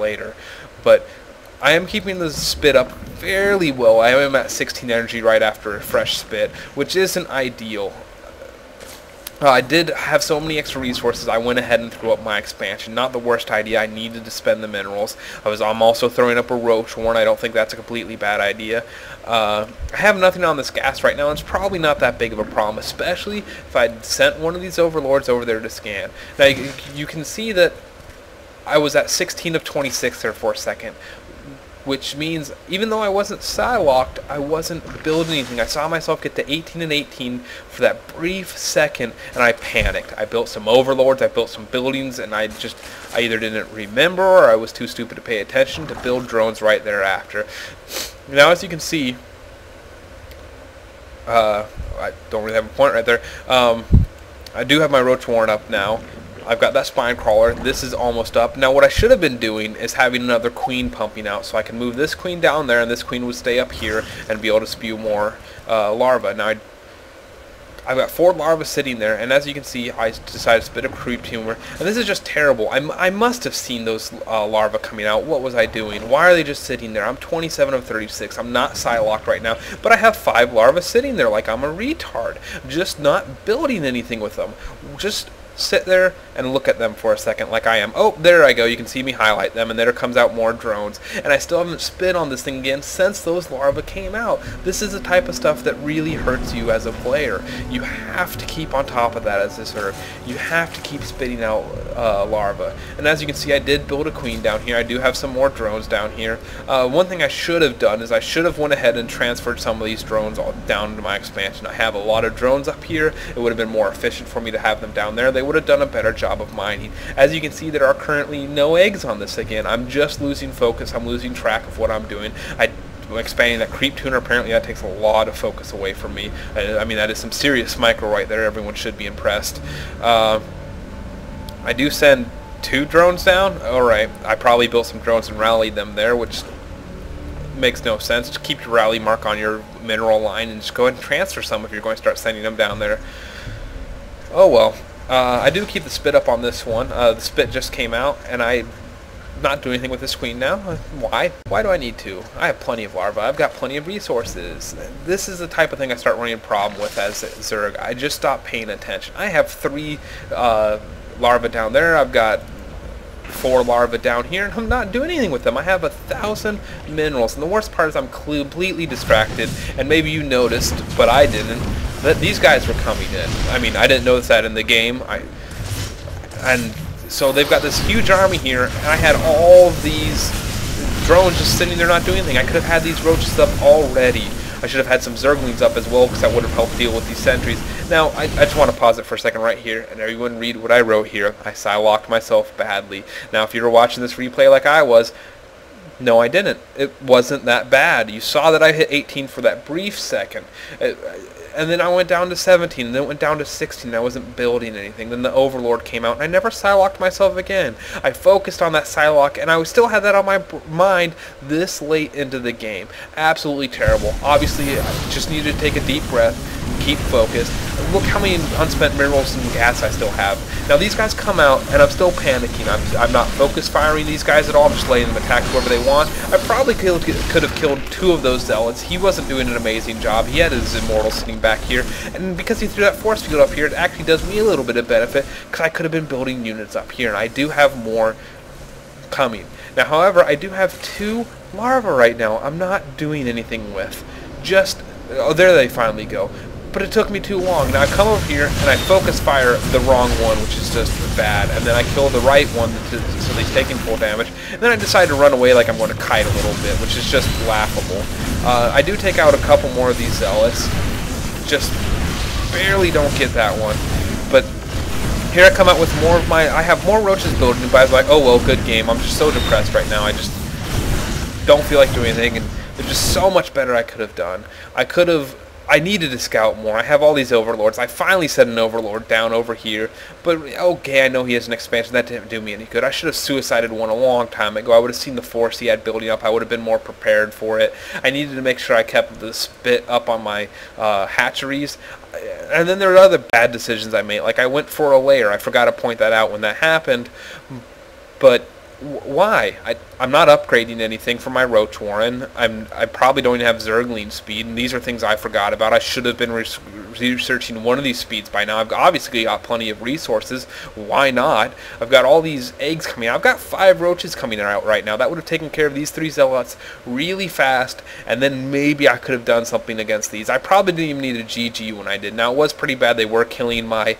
later. But I am keeping the spit up fairly well. I am at 16 energy right after a fresh spit, which isn't ideal. I did have so many extra resources, I went ahead and threw up my expansion. Not the worst idea. I needed to spend the minerals. I'm also throwing up a roach horn. I don't think that's a completely bad idea. I have nothing on this gas right now. It's probably not that big of a problem, especially if I'd sent one of these overlords over there to scan. Now you can see that I was at 16 of 26 there for a second, which means even though I wasn't locked, I wasn't building anything. I saw myself get to 18 and 18 for that brief second, and I panicked. I built some overlords, I built some buildings, and I either didn't remember or I was too stupid to pay attention to build drones right thereafter. Now, as you can see, I don't really have a point right there. I do have my roach warren up now. I've got that spine crawler. This is almost up. Now what I should have been doing is having another queen pumping out, so I can move this queen down there and this queen would stay up here and be able to spew more larvae. Now I've got 4 larvae sitting there, and as you can see, I decided to spit a creep tumor, and this is just terrible. I must have seen those larvae coming out. What was I doing? Why are they just sitting there? I'm 27 of 36. I'm not locked right now, but I have 5 larvae sitting there like I'm a retard. Just not building anything with them. Just sit there and look at them for a second like I am. Oh, there I go. You can see me highlight them, and there comes out more drones. And I still haven't spit on this thing again since those larvae came out. This is the type of stuff that really hurts you as a player. You have to keep on top of that as this herb. You have to keep spitting out larvae. And as you can see, I did build a queen down here. I do have some more drones down here. One thing I should have done is I should have went ahead and transferred some of these drones all down to my expansion. I have a lot of drones up here. It would have been more efficient for me to have them down there. They would have done a better job of mining. As you can see, there are currently no eggs on this again. I'm just losing focus. I'm losing track of what I'm doing. I'm expanding that creep tuner. Apparently that takes a lot of focus away from me. I mean, that is some serious micro right there. Everyone should be impressed. I do send 2 drones down. Alright, I probably built some drones and rallied them there, which makes no sense. Just keep your rally mark on your mineral line and just go ahead and transfer some if you're going to start sending them down there. Oh well. I do keep the spit up on this one. The spit just came out, and I'm not doing anything with this queen now. Why? Why do I need to? I have plenty of larvae. I've got plenty of resources. This is the type of thing I start running a problem with as Zerg. I just stop paying attention. I have 3 larvae down there. I've got 4 larvae down here, and I'm not doing anything with them. I have 1,000 minerals, and the worst part is I'm completely distracted, and maybe you noticed, but I didn't, that these guys were coming in. I mean, I didn't notice that in the game. And so they've got this huge army here, and I had all these drones just sitting there not doing anything. I could have had these roaches up already. I should have had some zerglings up as well, because that would have helped deal with these sentries. Now, I just want to pause it for a second right here, and everyone read what I wrote here. I locked myself badly. Now, if you were watching this replay like I was, no, I didn't. It wasn't that bad. You saw that I hit 18 for that brief second. And then I went down to 17, and then it went down to 16, I wasn't building anything. Then the Overlord came out, and I never Psylocked myself again. I focused on that Psylock, and I still had that on my mind this late into the game. Absolutely terrible. Obviously, I just needed to take a deep breath, keep focused. Look how many unspent minerals and gas I still have. Now these guys come out, and I'm still panicking. I'm not focus firing these guys at all. I'm just letting them attack whoever they want. I probably could have killed 2 of those zealots. He wasn't doing an amazing job. He had his immortal sitting back here, and because he threw that force field up here, it actually does me a little bit of benefit, because I could have been building units up here, and I do have more coming. Now, however, I do have 2 larvae right now I'm not doing anything with. Just, oh, there they finally go. But it took me too long. Now I come over here and I focus fire the wrong one, which is just bad, and then I kill the right one so they're taking full damage, and then I decide to run away like I'm going to kite a little bit, which is just laughable. I do take out a couple more of these zealots, just barely don't get that one, but here I come out with more of my, I have more roaches building, but I was like, oh well, good game. I'm just so depressed right now. I just don't feel like doing anything, and there's just so much better I could have done. I needed to scout more. I have all these overlords. I finally set an overlord down over here, but okay, I know he has an expansion. That didn't do me any good. I should have suicided one a long time ago. I would have seen the force he had building up. I would have been more prepared for it. I needed to make sure I kept the spit up on my hatcheries. And then there are other bad decisions I made. Like I went for a lair. I forgot to point that out when that happened, but Why? I'm not upgrading anything for my Roach Warren. I probably don't even have Zergling speed, and these are things I forgot about. I should have been researching one of these speeds by now. I've obviously got plenty of resources. Why not? I've got all these eggs coming out. I've got 5 roaches coming out right now. That would have taken care of these 3 zealots really fast, and then maybe I could have done something against these. I probably didn't even need a GG when I did. Now, it was pretty bad. They were killing my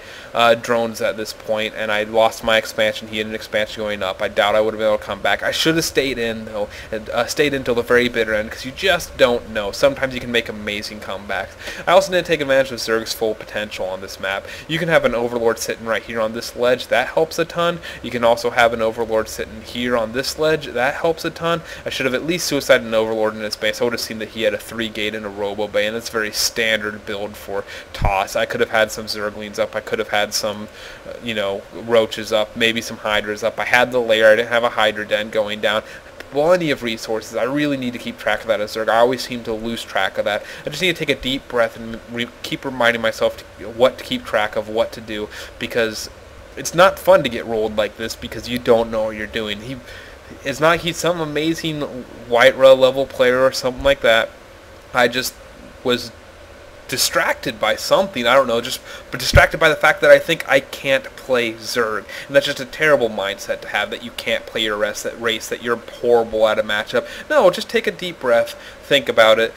drones at this point, and I lost my expansion. He had an expansion going up. I doubt I would have been able to come back. I should have stayed in, though, and stayed in until the very bitter end, because you just don't know. Sometimes you can make amazing comebacks. I also didn't take advantage of Zerg's full potential on this map. You can have an Overlord sitting right here on this ledge. That helps a ton. You can also have an Overlord sitting here on this ledge. That helps a ton. I should have at least suicided an Overlord in his base. I would have seen that he had a 3-gate and a Robo Bay, and that's very standard build for Toss. I could have had some Zerglings up. I could have had some, Roaches up, maybe some Hydras up. I had the lair. I didn't have a Hydra den going down. Plenty of resources. I really need to keep track of that as Zerg. I always seem to lose track of that. I just need to take a deep breath and keep reminding myself what to keep track of, what to do, because it's not fun to get rolled like this because you don't know what you're doing. He's some amazing White Rail level player or something like that. I just was distracted by something, I don't know, but distracted by the fact that I think I can't play Zerg. And that's just a terrible mindset to have, that you can't play your race, that you're horrible at a matchup. No, just take a deep breath, think about it.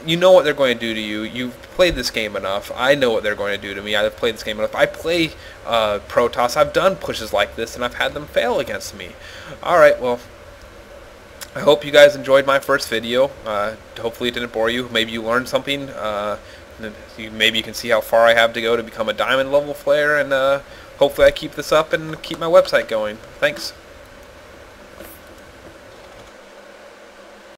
You know what they're going to do to you. You've played this game enough. I know what they're going to do to me. I've played this game enough. I play Protoss. I've done pushes like this, and I've had them fail against me. Alright, well, I hope you guys enjoyed my first video. Hopefully it didn't bore you. Maybe you learned something. Maybe you can see how far I have to go to become a diamond level player, and hopefully I keep this up and keep my website going. Thanks.